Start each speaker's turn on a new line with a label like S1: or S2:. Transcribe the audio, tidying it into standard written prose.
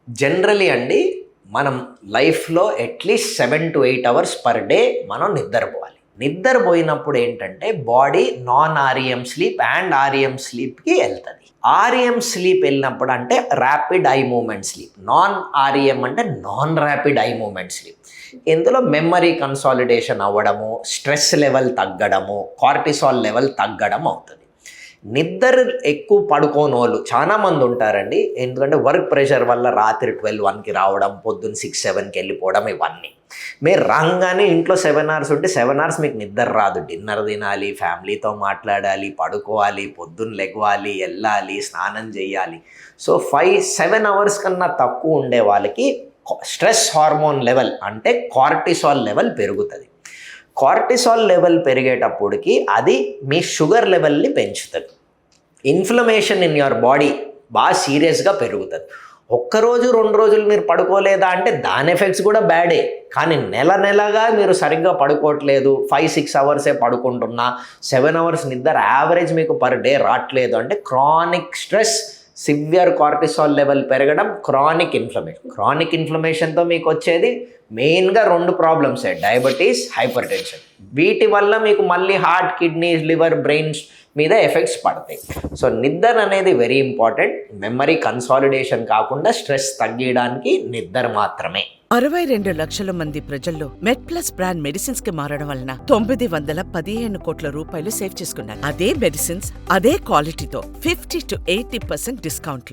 S1: Generally అండి మనం లైఫ్లో at least 7 to 8 hours per day మనం నిద్రపోవాలి. నిద్రపోయినప్పుడు ఏంటంటే body non REM sleep and REM స్లీప్కి వెళ్తుంది. ఆర్ఈఎం స్లీప్ వెళ్ళినప్పుడు అంటే rapid eye movement sleep, non REM అంటే non rapid eye movement sleep. ఇందులో మెమరీ కన్సాలిడేషన్ అవ్వడము, స్ట్రెస్ లెవెల్ తగ్గడము, కార్టిసాల్ లెవెల్ తగ్గడం అవుతుంది. నిద్ర ఎక్కువ పడుకోనోళ్ళు చాలామంది ఉంటారండి. ఎందుకంటే వర్క్ ప్రెషర్ వల్ల రాత్రి 12-1కి రావడం, పొద్దున్న 6-7కి వెళ్ళిపోవడం, ఇవన్నీ మీరు రాగానే ఇంట్లో 7 hours ఉంటే 7 hours మీకు నిద్ర రాదు. డిన్నర్ తినాలి, ఫ్యామిలీతో మాట్లాడాలి, పడుకోవాలి, పొద్దున్న లెగవాలి, వెళ్ళాలి, స్నానం చేయాలి. సో 5-7 hours కన్నా తక్కువ ఉండే వాళ్ళకి స్ట్రెస్ హార్మోన్ లెవెల్ అంటే కార్టిసాల్ లెవెల్ పెరుగుతుంది. కార్టిసాల్ లెవెల్ పెరిగేటప్పటికి అది మీ షుగర్ లెవెల్ని పెంచుతుంది. ఇన్ఫ్లమేషన్ ఇన్ యువర్ బాడీ బాగా సీరియస్గా పెరుగుతుంది. ఒక్కరోజు 2 రోజులు మీరు పడుకోలేదా అంటే దాని ఎఫెక్ట్స్ కూడా బ్యాడే. కానీ నెలగా మీరు సరిగ్గా పడుకోవట్లేదు, 5-6 అవర్సే పడుకుంటున్నా, 7 hours నిద్ర యావరేజ్ మీకు పర్ డే రావట్లేదు అంటే chronic stress, severe cortisol level పెరగడం, క్రానిక్ ఇన్ఫ్లమేషన్తో మీకు వచ్చేది మెయిన్గా 2 ప్రాబ్లమ్సే, డయాబెటీస్, హైపర్ టెన్షన్. వీటి వల్ల మీకు మళ్ళీ హార్ట్, కిడ్నీస్, లివర్, బ్రెయిన్స్ మీద ఎఫెక్ట్స్ పడతాయి. సో నిద్ర అనేది వెరీ ఇంపార్టెంట్. మెమరీ కన్సాలిడేషన్ కాకుండా స్ట్రెస్ తగ్గించడానికి నిద్ర మాత్రమే.
S2: 62 లక్షల మంది ప్రజల్లో మెడ్ప్లస్ బ్రాండ్ మెడిసిన్స్ కి మారడం వలన 915 కోట్ల రూపాయలు సేవ్ చేసుకున్నారు. అదే మెడిసిన్స్ అదే క్వాలిటీతో 50 to 80% డిస్కౌంట్లు.